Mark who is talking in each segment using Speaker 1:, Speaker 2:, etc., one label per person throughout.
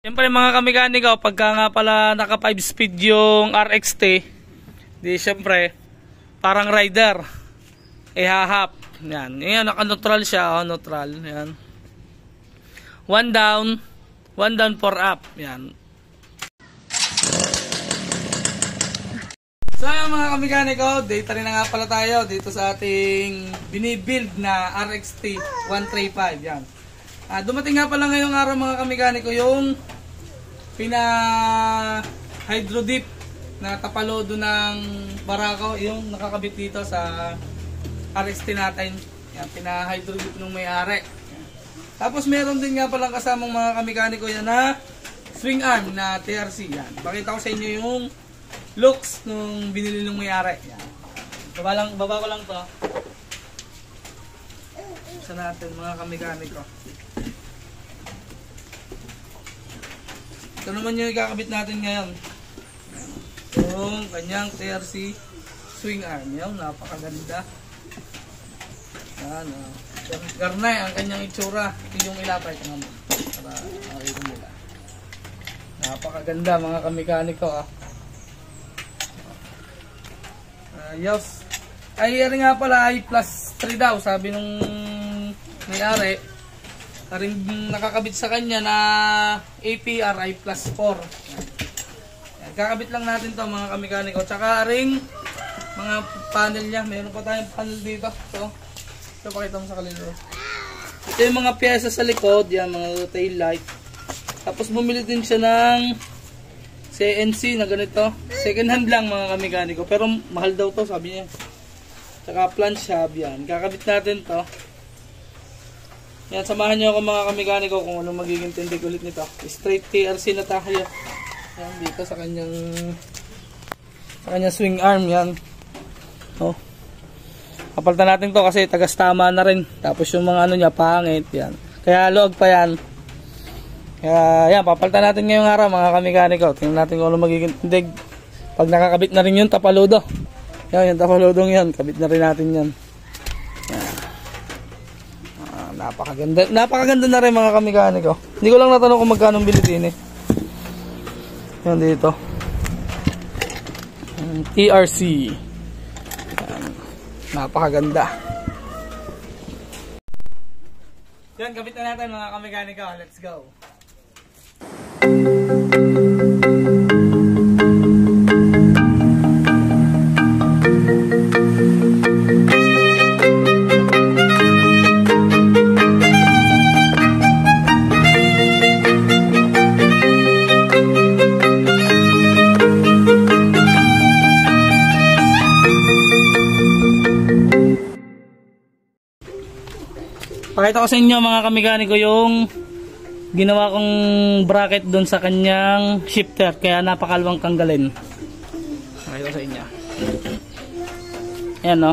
Speaker 1: Siyempre mga kamekaniko, pagka nga pala naka 5 speed yung RXT, di siyempre parang rider, hahap. Yan, yan, naka-neutral siya, neutral. Yan. 1 down, 4 up. Yan. So yan mga kamekaniko, data rin na nga pala tayo dito sa ating binibuild na RXT 135. Yan. Dumating nga pala ngayong araw mga kamekaniko yung hydro dip na tapalodo ng barako, yung nakakabit dito sa RXT natin. Yan, hydro dip ng may-ari. Tapos meron din nga palang kasamang mga kamekaniko yan na swing arm na TRC. Yan. Pakita ko sa inyo yung looks nung binili ng may-ari. Yan. Baba ko lang to. Sa natin mga kamekaniko. Ito naman yung ikakabit natin ngayon. Yung kanyang TRC swing arm. Yan, napakaganda. Yan, garnay ang kanyang itsura. Ito yung ilapay ko naman. Para makikita nila. Napakaganda mga kamekaniko. Yes. Ay nga pala ay plus 3 daw. Sabi nung may-ari. Rin nakakabit sa kanya na APR ay plus 4. Yan. Kakabit lang natin to mga kamekaniko. Tsaka ring mga panel niya. Meron pa tayong panel dito. Ito pakita mo sa kalilo. Ito yung mga pyesa sa likod. Yan, mga tail light. Tapos bumili din siya ng CNC na ganito. Second hand lang mga kamekaniko. Pero mahal daw to sabi niya. Tsaka planch hub yan. Kakabit natin to. Yan, samahan nyo ako mga kamekaniko kung ano magiging tindig ulit nito. Straight TRC na tayo. Yan, dito sa kanyang swing arm yan. Kapalitan natin to kasi tagas-tama na rin. Tapos yung mga ano niya, pangit. Yan. Kaya log pa yan. Kaya yan, papalitan natin ngayong araw mga kamekaniko. Tingnan natin kung ano magiging tindig. Pag nakakabit na rin yung tapaludo. Yan, yung tapaludong yan. Kabit na rin natin yan. Napakaganda. Napakaganda na rin mga kamekaniko. Hindi ko lang natanong kung magkano bilhin eh. Yan dito. TRC. Yan. Napakaganda. Yan, kabit na natin mga kamekaniko. Let's go. Pakita ko sa inyo mga kamekaniko yung ginawa kong bracket doon sa kanyang shifter, kaya napakalawang tanggalin. Pakita ko sa inyo. Ayan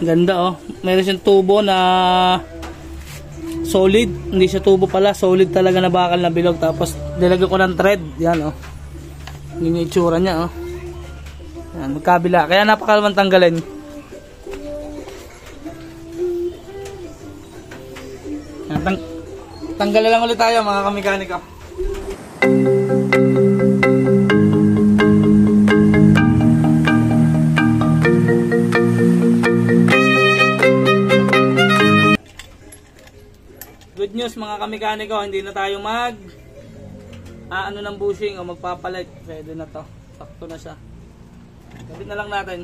Speaker 1: ganda meron siyang tubo na solid, hindi siya tubo pala, solid talaga na bakal na bilog. Tapos nilagyan ko ng thread. Yan yung itsura niya Yan, magkabila, kaya napakalawang tanggalin. Tanggalin lang ulit tayo mga kamekaniko. Good news mga kamekaniko, hindi na tayo ano ng bushing o magpapalit. Pwede na to. Sakto na siya. Kabit na lang natin.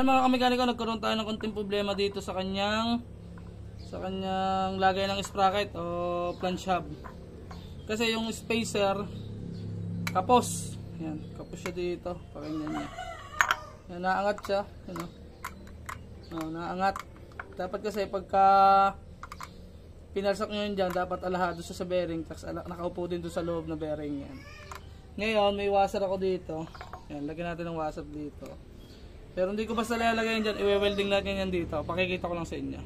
Speaker 1: Mga kamekaniko, nagkaroon tayo ng konting problema dito sa kanyang lagay ng sprocket o planch hub. Kasi yung spacer kapos. Yan, kapos siya dito. Pakinggan niya. Yan, naangat siya. Yan, naangat. Dapat kasi pagka pinalsak nyo yun dyan, dapat alahado siya sa bearing. Tapos nakaupo din doon sa loob na bearing yan. Ngayon, may washer ako dito. Yan, lagyan natin ng washer dito. Pero hindi ko basta lalagay yan dyan. I-welding natin yan dito. Pakikita ko lang sa inyo.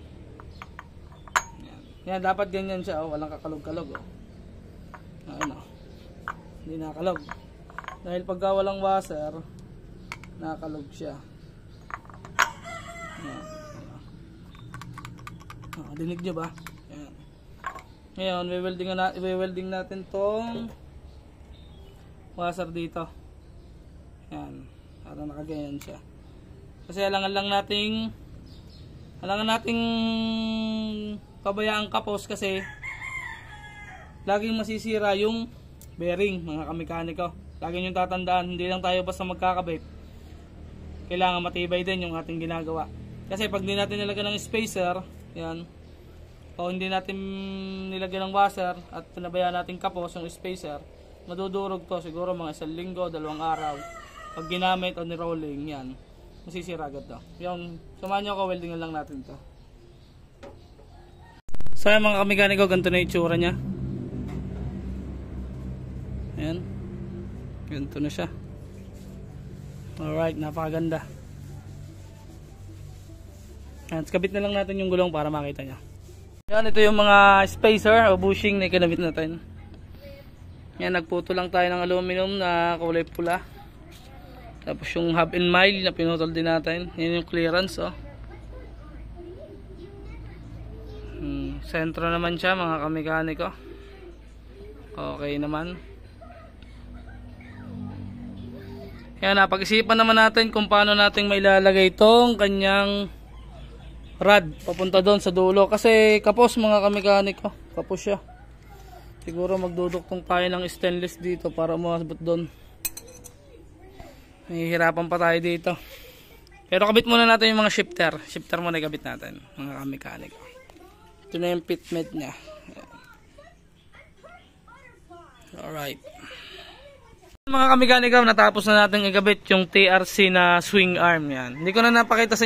Speaker 1: Yan, yan dapat ganyan siya. Oh. Walang kakalog-kalog. Oh. Ano. Hindi nakakalog. Dahil pagka walang washer, nakakalog siya. Yan. Dinig nyo ba? Yan. Ngayon, i-welding natin tong washer dito. Yan. Para nakaganyan siya. Kasi alangan nating pabayaan kapos kasi laging masisira yung bearing, mga kamekaniko. Laging yung tatandaan, hindi lang tayo basta magkakabit. Kailangan matibay din yung ating ginagawa. Kasi pag hindi natin nilagyan ng spacer, yan, o hindi natin nilagyan ng washer at pinabayaan natin kapos yung spacer, madudurog to siguro mga 1 linggo, 2 araw. Pag ginamit o ni-rolling, yan, masisira agad to. Yung, samahan nyo ako, welding lang natin to. So yan mga kamekaniko, ganito na itsura nya. Ayan. Ganito na siya. Alright, napakaganda. Ayan, kabit na lang natin yung gulong para makita nya. Yan, ito yung mga spacer o bushing na ikinabit natin. Yan, nagputo lang tayo ng aluminum na kulay pula. Tapos yung hub and mile na pinutol din natin. Yan yung clearance, oh. Sentro naman siya mga kamekaniko. Okay naman. Yan, napag-isipan naman natin kung paano natin mailalagay itong kanyang rod papunta doon sa dulo. Kasi kapos mga kamekaniko. Kapos siya. Siguro magduduktong tayo ng stainless dito para umabot doon. Mahihirapan pa tayo dito. Pero kabit muna natin yung mga shifter. Shifter muna ikabit natin, mga kamekaniko. Ito na yung fitment nya. Alright. Mga kamekaniko, natapos na natin ikabit yung TRC na swing arm. Yan. Hindi ko na napakita sa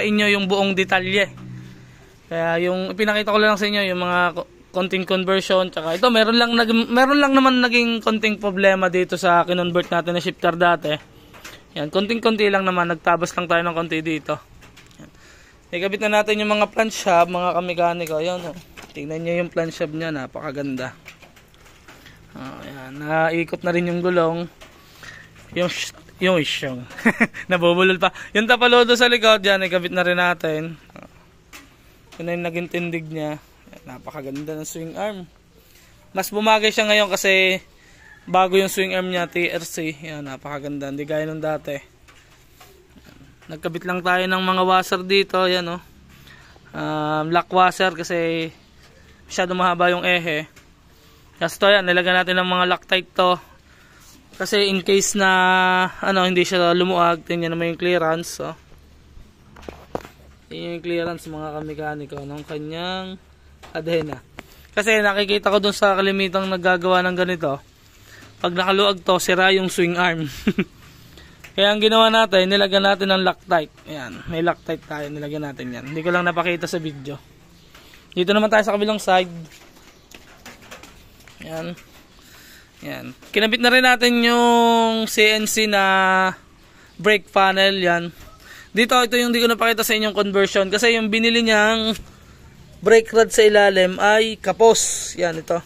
Speaker 1: inyo yung buong detalye. Kaya yung ipinakita ko lang sa inyo yung mga konting conversion. Tsaka ito, meron lang naman naging konting problema dito sa kinonvert natin na shifter dati. Yan, konting-konti lang naman, nagtabas lang tayo ng konti dito. Yan. Ikabit na natin yung mga flange hub, mga kamekaniko. Yan, oh. Tingnan nyo yung flange hub nya, napakaganda. Yan, naikot na rin yung gulong. Yung nabubulol pa. Yung tapalodo sa likod, yan, ikabit na rin natin. Yun na yung naging tindig nya. Yan, napakaganda ng swing arm. Mas bumagay siya ngayon kasi bago yung swing arm niya, TRC. Yan, napakaganda. Hindi gaya nung dati. Yan. Nagkabit lang tayo ng mga washer dito. Yan, oh. Lock washer kasi masyado mahaba yung ehe. Kasi to, yan, nilagyan natin ng mga Loctite to. Kasi in case na hindi siya lumuag, tingnan naman yung clearance. Oh. Tingnan yung clearance mga kamekaniko ng kanyang adhena. Kasi nakikita ko dun sa kalimitang naggagawa ng ganito. Pag nakaluag to, sira yung swing arm. Kaya ang ginawa natin, nilagyan natin ng Loctite. Ayan, may Loctite tayo, nilagyan natin yan. Hindi ko lang napakita sa video. Dito naman tayo sa kabilang side. Ayan. Ayan. Kinabit na rin natin yung CNC na brake panel. Yan. Dito, ito yung hindi ko napakita sa inyong conversion. Kasi yung binili niyang brake rod sa ilalim ay kapos. Yan, ito.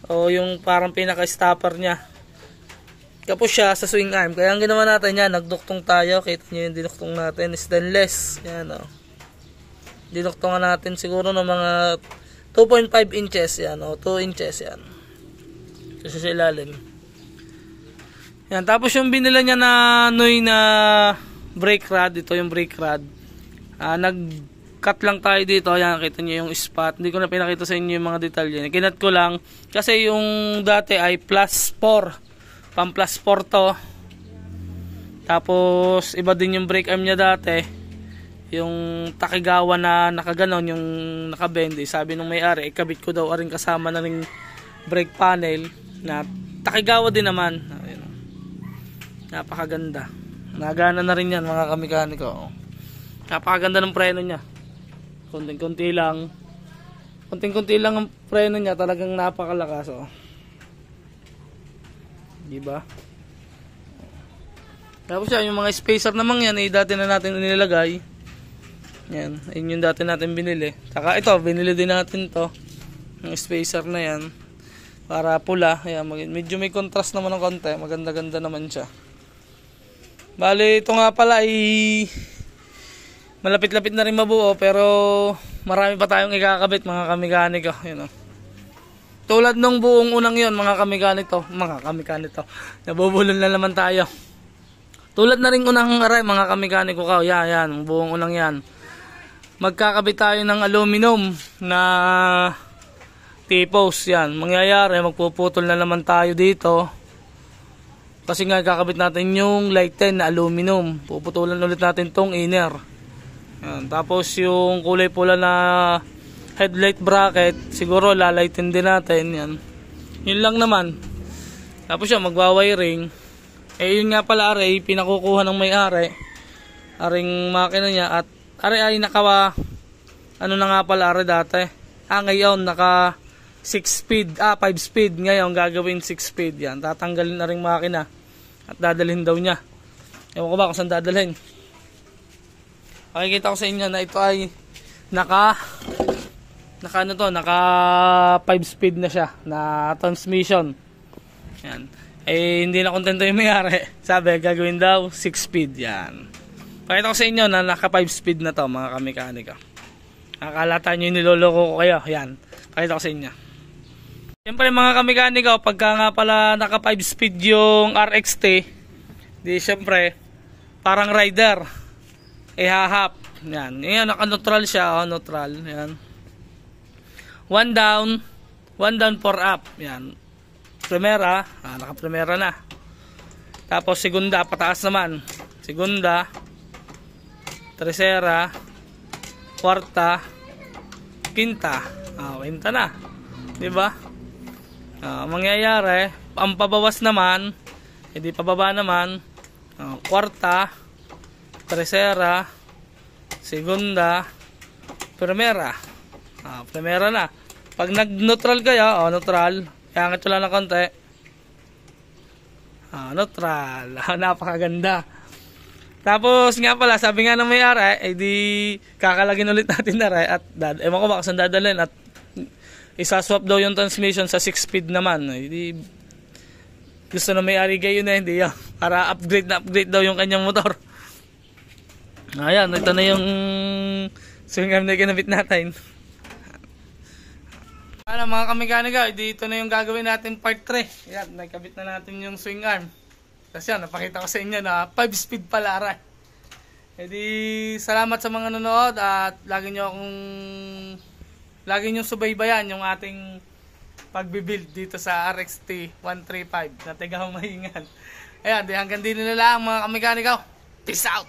Speaker 1: O yung parang pinaka-stopper niya. Kapos siya sa swing arm. Kaya ang ginawa natin yan, nagduktong tayo. Kita nyo yung dinuktong natin. Stainless. Yan o. Dinuktongan natin siguro ng mga 2.5 inches. Yan o. 2 inches yan. Kasi sa ilalim. Yan. Tapos yung binila niya na Noy na brake rod. Ito yung brake rod. Cut lang tayo dito. Ayan, kita nyo yung spot. Hindi ko na pinakita sa inyo yung mga detalye. Kinat ko lang. Kasi yung dati ay plus 4. Pang plus 4 to. Tapos, iba din yung brake arm niya dati. Yung Takigawa na nakaganon, yung nakabend. Sabi nung may-ari, ikabit ko daw rin kasama na ng brake panel. Na Takigawa din naman. Ayan. Napakaganda. Nagana na rin yan mga kamekaniko. Napakaganda ng preno niya. Konting-konti lang. Konting-konti lang ang preno niya. Talagang napakalakas. Oh. Di ba? Tapos yan, yung mga spacer naman yan, dati na natin inilagay. Yan, ayun yung dati natin binili. Saka ito, binili din natin to. Yung spacer na yan. Para pula. Ayan, medyo may contrast naman ng konti. Maganda-ganda naman siya. Bali, ito nga pala ay malapit-lapit na rin mabuo. Pero marami pa tayong ikakabit mga kamikaniko. Yun o. Tulad nung buong unang yon mga kamikanito. Nabubulol na naman tayo. Tulad na rin unang aray mga kamikaniko ka. Yan, buong unang yan. Magkakabit tayo ng aluminum na T-post. Yan, mangyayari, magpuputol na naman tayo dito. Kasi nga kakabit natin yung light 10 na aluminum. Puputulan ulit natin tong inner. Yan, tapos yung kulay pula na headlight bracket, siguro lalightin din natin. Yan. Yun lang naman. Tapos yan, magwawiring. Yun nga pala aray, pinakukuha ng may-ari. Aring makina niya at aray ay naka ano na nga pala aray dati. Ngayon naka 6 speed, 5 speed. Ngayon gagawin 6 speed. Yan, tatanggalin na ring makina at dadalhin daw niya. Ewan ko ba kung saan dadalhin. Makikita ko sa inyo na ito ay naka 5 speed na siya na transmission. Yan. Hindi na kontento yung may-ari. Sabi, gagawin daw 6 speed. Yan. Pakita ko sa inyo na naka 5 speed na to mga kamekanika. Nakalata nyo yung niloloko ko kayo. Yan. Pakita ko sa inyo. Siyempre mga kamekanika, pagka nga pala naka 5 speed yung RXT, di siyempre, parang rider. Hahap. Yan. Yan, naka-neutral siya. Neutral. Yan. 1 down, 4 up. Yan. Primera, naka-primera na. Tapos segunda, pataas naman. Segunda, tercera, kwarta, quinta. Quinta na. 'Di ba? Mangyayari, ang pabawas naman, hindi pababa naman, kwarta, tercera, segunda, primera. Primera na. Pag nag-neutral kayo, neutral. Kaya nga ito lang na konti. Neutral. Napakaganda. Tapos nga pala, sabi nga ng may-ari, di kakalagin ulit natin na rin. At ewan ko ba kung saan dadalhin. At isaswap daw yung transmission sa 6 speed naman. Di gusto na may-ari kayo na, hindi yun. Para upgrade daw yung kanyang motor. Ayan, ito na yung swing arm na kinabit natin. Mga kamekanika, dito na yung gagawin natin part 3. Yan, nagkabit na natin yung swing arm. Tapos yan, napakita ko sa inyo na 5 speed pala aray. Salamat sa mga nanonood at lagi nyo subaybayan yung ating pagbibuild dito sa RXT 135 na tigang mahingan. Ayan, hanggang din na lang mga kamekanika. Peace out!